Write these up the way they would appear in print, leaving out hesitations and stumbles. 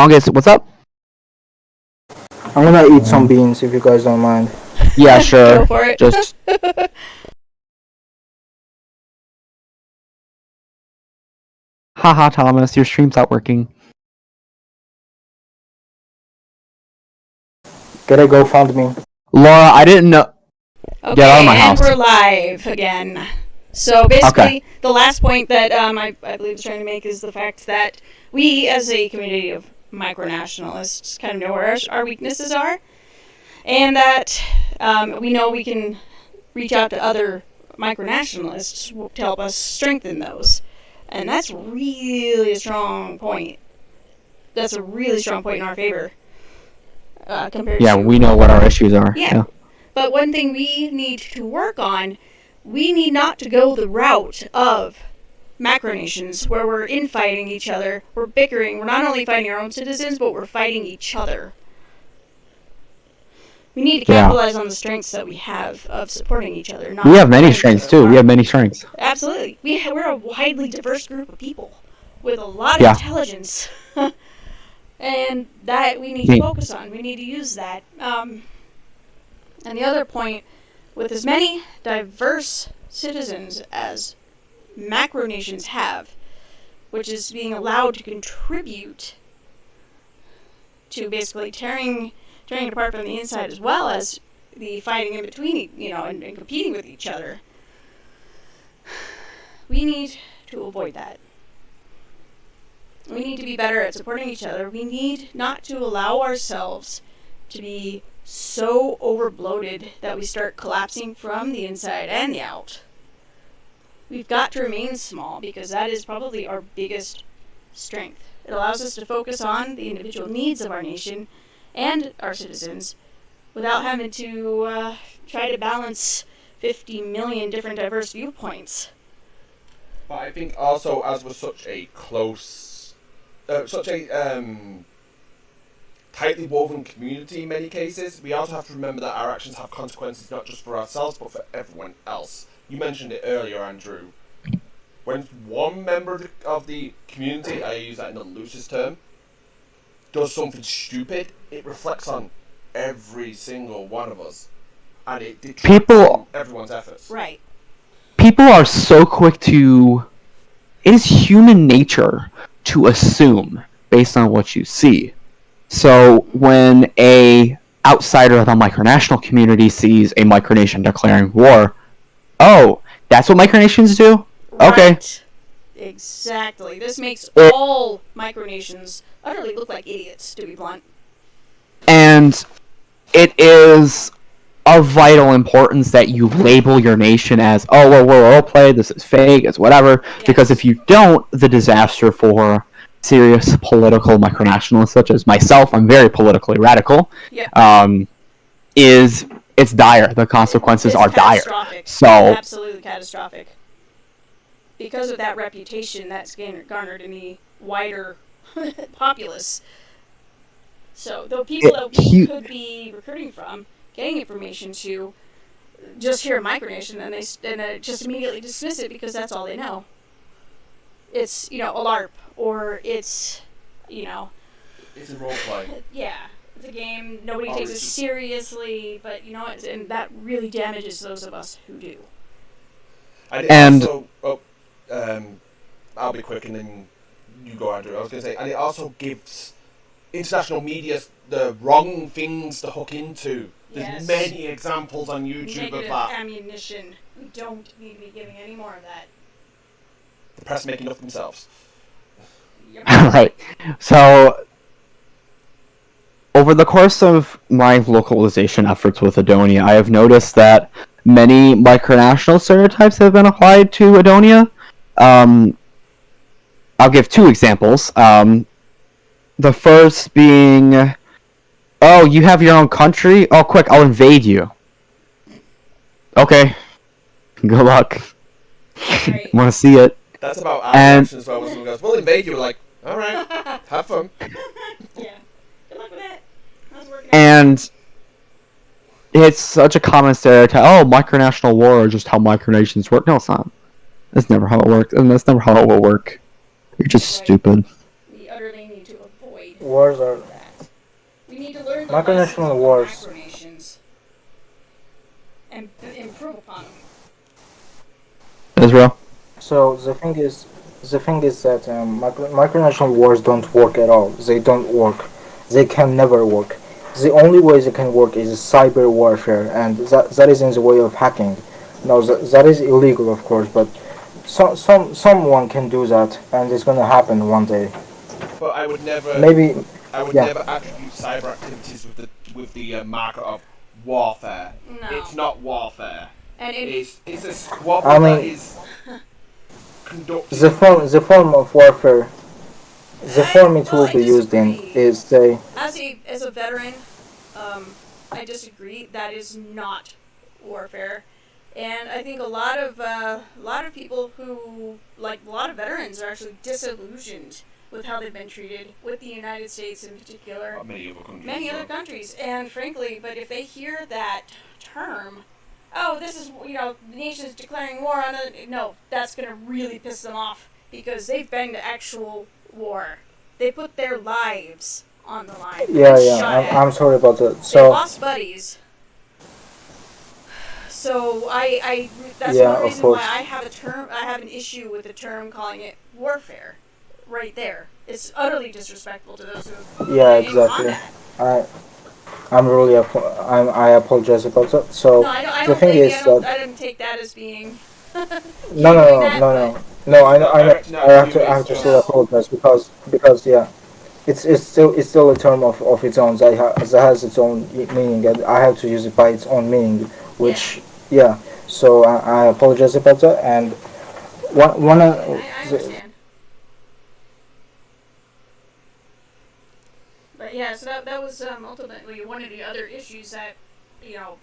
August, what's up? I'm gonna eat some beans if you guys don't mind. Yeah, sure. Go for it. Just haha, Thomas, your stream's not working. Get a GoFundMe. Laura, I didn't know. Okay, Get out of my and house. we're live again. So basically, the last point that I believe is trying to make is the fact that we, as a community of micronationalists, kind of know where our weaknesses are, and that we know we can reach out to other micronationalists to help us strengthen those. And that's really a strong point. That's a really strong point in our favor. Compared Yeah, to... we know what our issues are. Yeah. But one thing we need to work on, we need not to go the route of macronations where we're infighting each other, we're bickering, we're not only fighting our own citizens, but we're fighting each other. We need to capitalize on the strengths that we have of supporting each other. We have many strengths, too. We have many strengths. Absolutely. We're a widely diverse group of people with a lot of intelligence. And that we need to focus on. We need to use that. And the other point, with as many diverse citizens as macronations have, which is being allowed to contribute to basically tearing it apart from the inside, as well as the fighting in between, and competing with each other. We need to avoid that. We need to be better at supporting each other. We need not to allow ourselves to be so overbloated that we start collapsing from the inside and the out. We've got to remain small because that is probably our biggest strength. It allows us to focus on the individual needs of our nation and our citizens without having to try to balance 50 million different diverse viewpoints. But I think also, as we're such a tightly woven community in many cases, we also have to remember that our actions have consequences not just for ourselves but for everyone else. You mentioned it earlier, Andrew. When one member of the community, I use that in the loosest term, does something stupid, it reflects on every single one of us. And it detracts from everyone's efforts. Right. People are so quick to... It is human nature to assume based on what you see. So when a outsider of the micronational community sees a micronation declaring war, oh, that's what micronations do? Okay. Right. Exactly. This makes all micronations utterly look like idiots, to be blunt. And it is of vital importance that you label your nation as, oh, well, we're roleplay, this is fake, it's whatever. Yes. Because if you don't, the disaster for serious political micronationalists, such as myself, I'm very politically radical, it's dire. The consequences are dire. So absolutely catastrophic. Because of that reputation that's garnered in the wider populace. So the people that we could be recruiting from, getting information to, just hear a micronation and they just immediately dismiss it because that's all they know. It's, a LARP, or it's, It's a role play. Yeah, it's a game. Nobody takes it seriously, but and that really damages those of us who do. I'll be quick and then you go, Andrew. I was going to say, and it also gives international media the wrong things to hook into. There's many examples on YouTube Negative of that. Ammunition. We don't need to be giving any more of that. The press make enough themselves. Right. So, over the course of my localization efforts with Adonia, I have noticed that many micronational stereotypes have been applied to Adonia. I'll give two examples. The first being, oh, you have your own country? Oh, quick, I'll invade you. Okay. Good luck. Right. Want to see it. That's about our actions as well. When someone goes, we'll invade you. We're like, alright, have fun. Yeah. Good luck with that. How's it working out? And it's such a common stereotype. Oh, micronational war is just how micronations work. No, it's not. That's never how it works. And that's never how it will work. You're just stupid. We utterly need to avoid need wars are that. We need to learn the micronational lessons of wars. the macronations and improve upon them. Israel. So the thing is that micronational wars don't work at all. They don't work. They can never work. The only way they can work is cyber warfare, and that is in the way of hacking. No, that is illegal, of course, but someone can do that, and it's gonna happen one day. But I would never. Maybe, I would yeah. never attribute cyber activities with the marker of warfare. No. It's not warfare. And It's a squabble I mean- that is conducted. The form of warfare, the form it will I be used in disagree. is say As a veteran, I disagree. That is not warfare, and I think a lot of people who like a lot of veterans are actually disillusioned with how they've been treated with the United States in particular, Many other countries. countries, and frankly, but if they hear that term, oh, this is the nation's declaring war on it. No, that's gonna really piss them off because they've been to actual war. They put their lives on the line. yeah, Been yeah. shot at. I'm sorry about that. They So lost buddies. So I that's Yeah, one of reason course. why I have an issue with the term calling it warfare. Right there, it's utterly disrespectful to those who yeah, are in exactly. combat. I apologize about that. So No, I the don't thing think is that I didn't take that as being. no, doing no, no, that, no, but- no, no. No, I Eric, no, I have to you still is- apologize because yeah, it's still a term of its own that has its own meaning, and I have to use it by its own meaning. Which yeah. So I apologize about that. And one I the, understand. But yeah, so that was ultimately one of the other issues that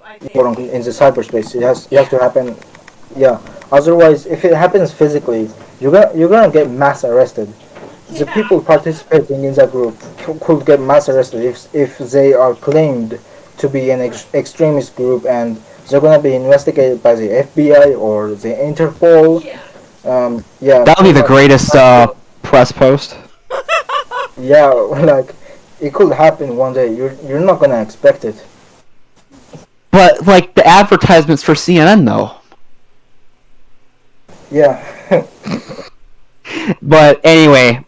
I think. in the cyberspace, it has to happen. Yeah. Otherwise, if it happens physically, you're gonna get mass arrested. The Yeah. people participating in that group could get mass arrested if they are claimed to be an extremist group, and they're gonna be investigated by the FBI or the Interpol. Yeah. Yeah. That would be the greatest press post. Yeah, like it could happen one day. You're not gonna expect it. But like the advertisements for CNN though. Yeah. But anyway,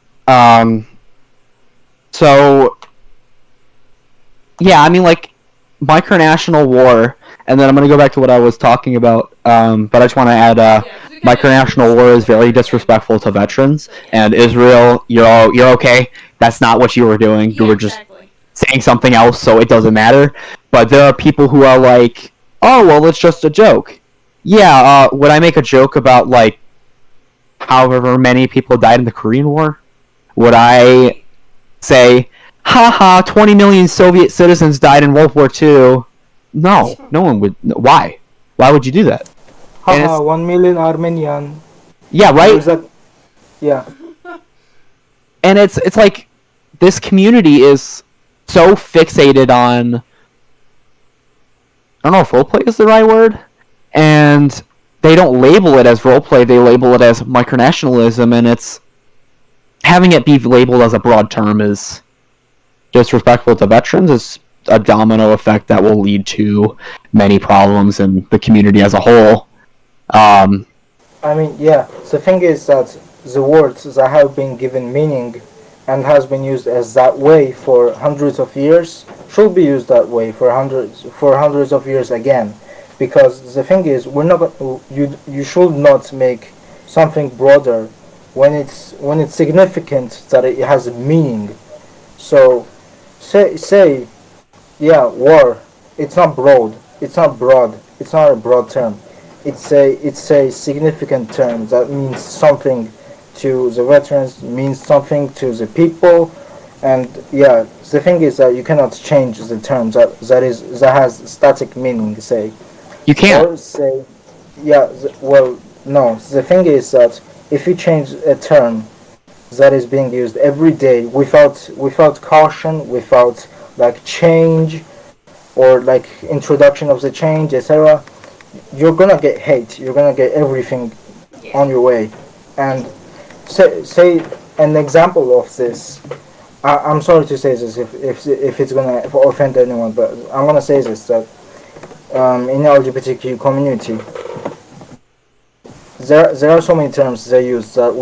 so yeah, I mean like micronational war, and then I'm gonna go back to what I was talking about. But I just want to add, micronational war is very disrespectful to veterans, and Israel, you're okay. That's not what you were doing. You were just Exactly. saying something else, so it doesn't matter. But there are people who are like, oh well, it's just a joke. Yeah, would I make a joke about like however many people died in the Korean War? Would I say, haha, 20 million Soviet citizens died in World War II? No, no one would. Why? Why would you do that? And Haha, it's- 1 million Armenian. Yeah, right? There's that. Yeah. And it's like this community is so fixated on, I don't know if roleplay is the right word, and they don't label it as roleplay, they label it as micronationalism, and it's having it be labeled as a broad term is disrespectful to veterans. Is a domino effect that will lead to many problems in the community as a whole. I mean, yeah. The thing is that the words that have been given meaning and has been used as that way for hundreds of years should be used that way for hundreds of years again, because the thing is we're not you should not make something broader when it's significant that it has meaning. So say yeah, war, it's not broad, it's not a broad term. It's a significant term that means something to the veterans, means something to the people, and yeah, the thing is that you cannot change the term that has static meaning. Say You can't. or say yeah. Well, no. The thing is that if you change a term that is being used every day without caution, without like change or like introduction of the change, etc., you're gonna get hate. You're gonna get everything on your way. And say an example of this I'm sorry to say this if it's gonna offend anyone, but I'm gonna say this that in the LGBTQ community, there are so many terms they use that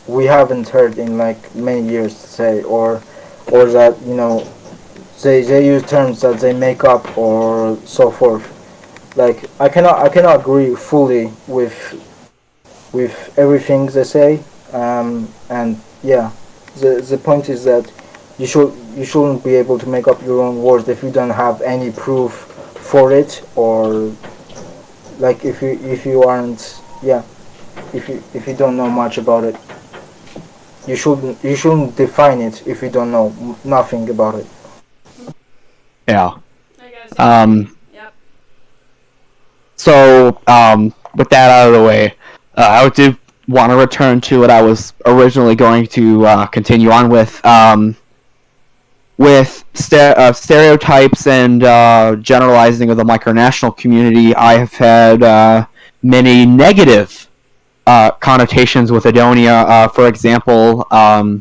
we haven't heard in like many years, say, or that they use terms that they make up or so forth. Like I cannot agree fully with everything they say. And yeah, the point is that you shouldn't be able to make up your own words if you don't have any proof for it, or like if you aren't, yeah, if you don't know much about it. You shouldn't define it if you don't know nothing about it. Yeah. I guess. Yep. So, with that out of the way, I do want to return to what I was originally going to continue on with stereotypes and generalizing of the micronational community. I have had many negative connotations with Adonia. For example, I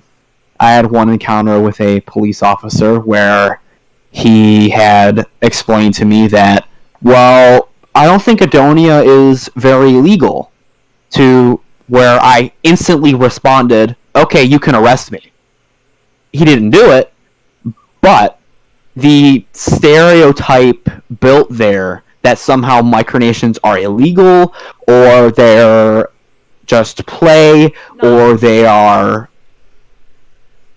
had one encounter with a police officer where he had explained to me that, well, I don't think Adonia is very legal, to where I instantly responded, okay, you can arrest me. He didn't do it, but the stereotype built there that somehow micronations are illegal, or they're just play, or they are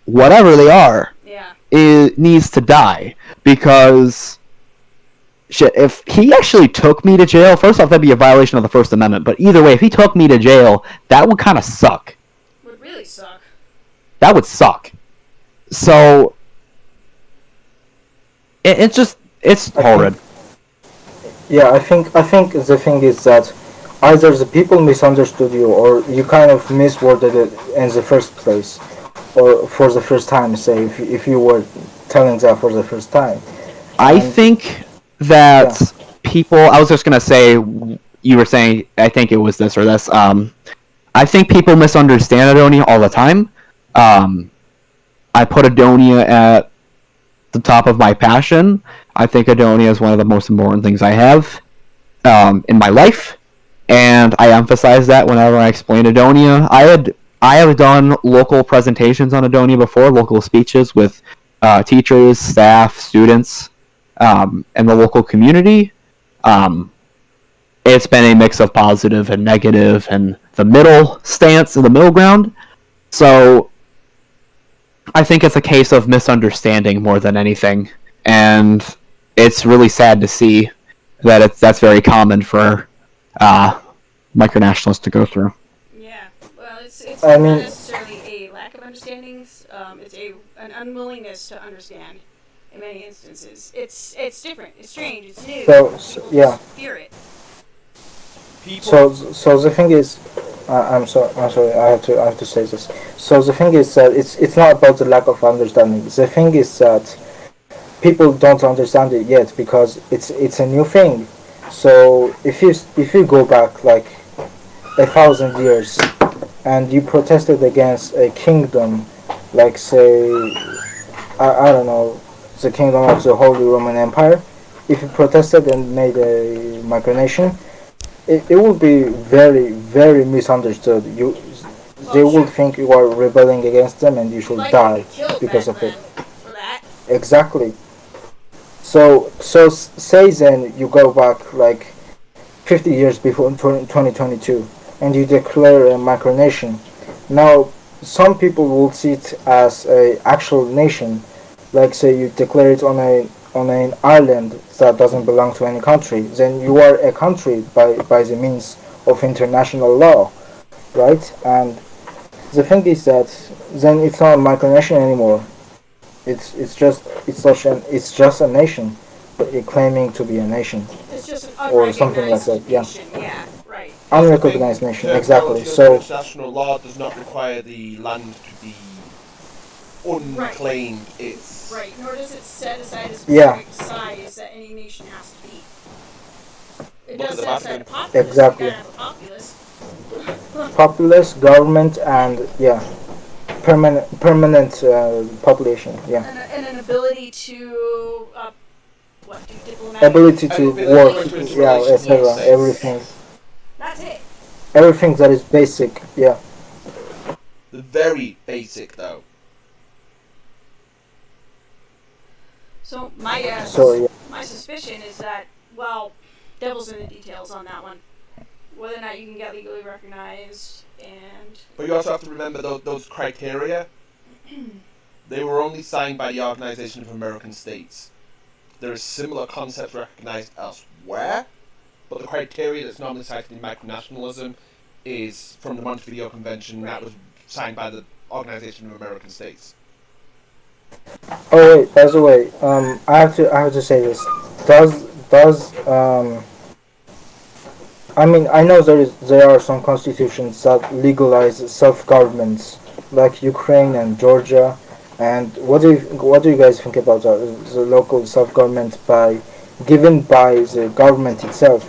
whatever they are, Yeah. it needs to die. Because shit, if he actually took me to jail, first off, that'd be a violation of the First Amendment. But either way, if he took me to jail, that would kind of suck. Would really suck. That would suck. So it's horrid. Yeah, I think the thing is that either the people misunderstood you, or you kind of misworded it in the first place, or for the first time. Say if you were telling that for the first time. I think that people. I was just gonna say, you were saying. I think it was this or this. I think people misunderstand Adonia all the time. I put Adonia at the top of my passion. I think Adonia is one of the most important things I have in my life, and I emphasize that whenever I explain Adonia. I have done local presentations on Adonia before, local speeches with teachers, staff, students, and the local community. It's been a mix of positive and negative, and the middle stance and the middle ground. So I think it's a case of misunderstanding more than anything, and it's really sad to see that that's very common for micronationalists to go through. Yeah. Well, it's I not mean- necessarily a lack of understanding. It's an unwillingness to understand. In many instances, it's different. It's strange. It's new. So, People yeah. just fear it. People. So the thing is, I'm sorry. I have to say this. So the thing is that it's not about the lack of understanding. The thing is that people don't understand it yet because it's a new thing. So if you go back like 1,000 years and you protested against a kingdom, like say I don't know, the kingdom of the Holy Roman Empire, if you protested and made a micronation, it would be very, very misunderstood. They would think you are rebelling against them and you should die because of it. For that. Exactly. So say then you go back like 50 years before 2022 and you declare a micronation. Now some people will see it as a actual nation, like say you declare it on an island that doesn't belong to any country. Then you are a country by the means of international law, right? And the thing is that then it's not a micronation anymore. It's just a nation, but it claiming to be a nation. It's just an Or something like that, yeah. nation. Yeah. Right. Unrecognized nation, exactly. So International law does not require the land to be unclaimed. It's Right. Nor does it set aside a Yeah. specific size that any nation has to be. It Look does at the set aside a Vatican. populace. Exactly. You gotta have a populace. populace, government, and permanent population. Yeah. And an ability to do diplomatic. Ability to work. Yeah, etc. Everything. That's it. Everything that is basic. Yeah. The very basic, though. So my guess, my suspicion is that, well, devil's in the details on that one. Whether or not you can get legally recognized, and... But you also have to remember those criteria. They were only signed by the Organization of American States. There is similar concepts recognized elsewhere, but the criteria that's normally cited in micronationalism is from the Montevideo Convention that was signed by the Organization of American States. Oh wait, by the way, I have to say this. I mean, I know there are some constitutions that legalize self-governments, like Ukraine and Georgia. And what do you guys think about that? The local self-government given by the government itself?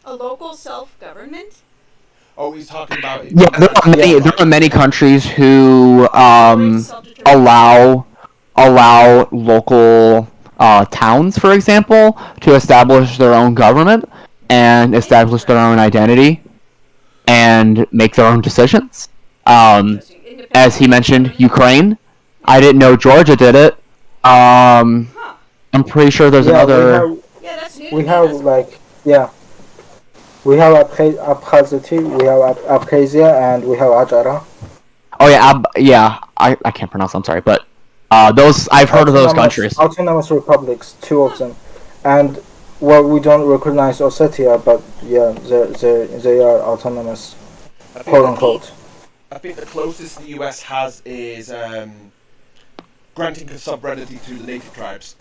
A local self-government? Oh, he's talking about it. Yeah, there are many countries who allow local towns, for example, to establish their own government and establish their own identity and make their own decisions. As he mentioned, Ukraine. I didn't know Georgia did it. I'm pretty sure there's another. We have we have Abkhazia, we have Abkhazia, and we have Ajara. Oh yeah, I can't pronounce. I'm sorry, but those I've heard of those countries. Autonomous republics, 2 of them, and well, we don't recognize Ossetia, but yeah, they are autonomous, quote unquote. I think the closest the US has is granting sovereignty to the native tribes.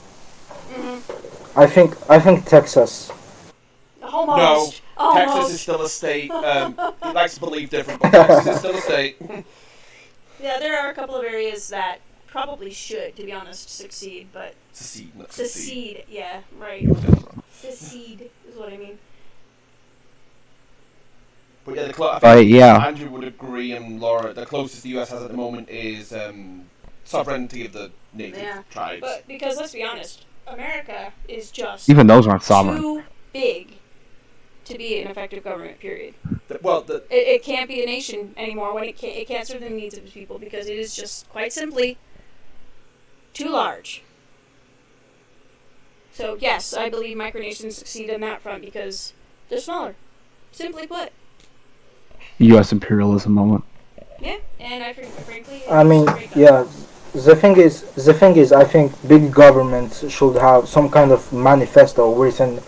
I think Texas. Almost. No, Texas is still a state. He likes to believe different, but Texas is still a state. Yeah, there are a couple of areas that probably should, to be honest, succeed, but... Secede, not Secede, yeah, right. Secede is what I mean. But yeah, I think yeah. Andrew would agree, and Laura, the closest the US has at the moment is sovereignty of the native tribes. But because, let's be honest, America is just even those aren't sovereign. Too big to be an effective government, period. It can't be a nation anymore when it can't serve the needs of its people because it is just, quite simply, too large. So, yes, I believe micronations succeed on that front because they're smaller. Simply put. U.S. imperialism moment. Yeah, and I frankly... I mean, yeah, the thing is, I think big governments should have some kind of manifesto written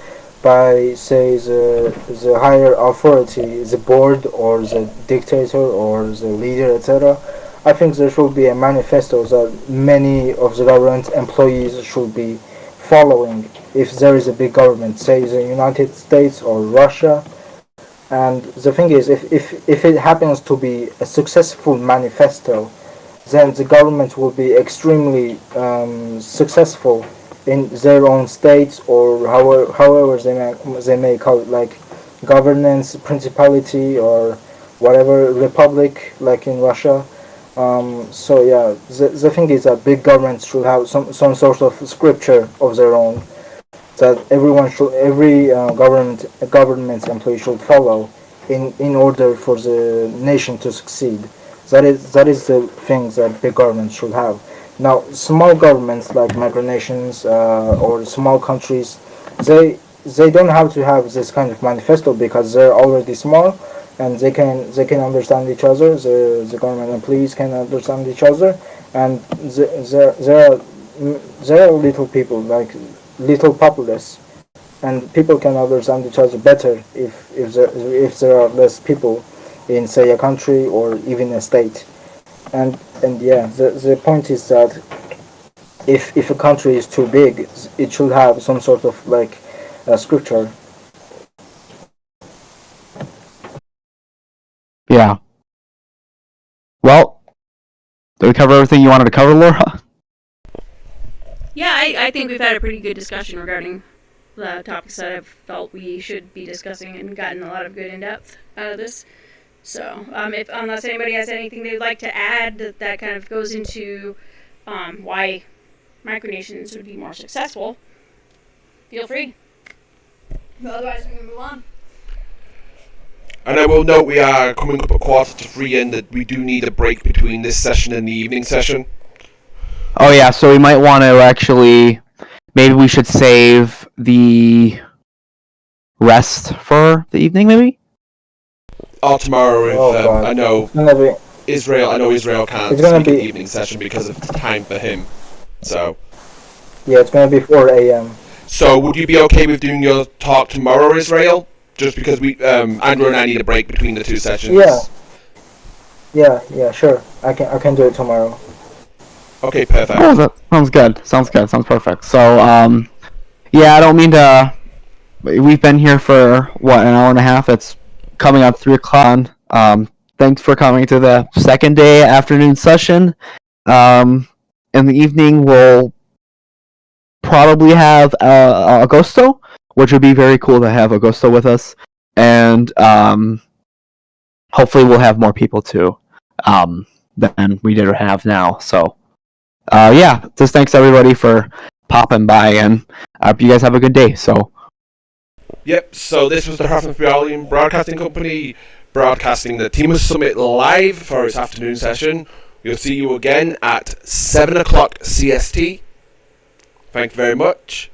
by, say, the higher authority, the board or the dictator or the leader, etc. I think there should be a manifesto that many of the government employees should be following if there is a big government, say the United States or Russia. And the thing is, if it happens to be a successful manifesto, then the government will be extremely successful in their own states or however they may call it, like governance, principality, or whatever, republic, like in Russia. So yeah, the thing is that big governments should have some sort of scripture of their own that every government employee should follow in order for the nation to succeed. That is the thing that big governments should have. Now, small governments like micronations or small countries, they don't have to have this kind of manifesto because they're already small and they can understand each other. The government employees can understand each other, and there are little people, like little populace, and people can understand each other better if there are less people in, say, a country or even a state. And yeah, the point is that if a country is too big, it should have some sort of like scripture. Yeah. Well, did we cover everything you wanted to cover, Laura? Yeah, I think we've had a pretty good discussion regarding the topics that I've felt we should be discussing and gotten a lot of good in-depth out of this. So, unless anybody has anything they'd like to add that kind of goes into why micronations would be more successful, feel free. But otherwise, I'm going to move on. And I will note we are coming up at 2:45 and that we do need a break between this session and the evening session. Oh yeah, so we might want to actually, maybe we should save the rest for the evening, maybe? Or tomorrow, if I know It's gonna be. Israel can't It's gonna speak at the be- evening session because of time for him. So Yeah, it's gonna be 4 a.m. So would you be okay with doing your talk tomorrow, Israel? Just because we, Andrew and I need a break between the two sessions. Yeah, sure. I can do it tomorrow. Okay, perfect. Oh, that sounds good. Sounds perfect. So, yeah, I don't mean to. We've been here for what, an hour and a half. It's coming up 3:00. Thanks for coming to the second day afternoon session. In the evening, we'll probably have Agosto, which would be very cool to have Agosto with us, and hopefully we'll have more people too than we did have now. So. Yeah, just thanks everybody for popping by, and I hope you guys have a good day. So, Yep, so this was the Hafenfjordian Broadcasting Company broadcasting the TIMUS Summit live for its afternoon session. We'll see you again at 7 o'clock CST. Thank you very much.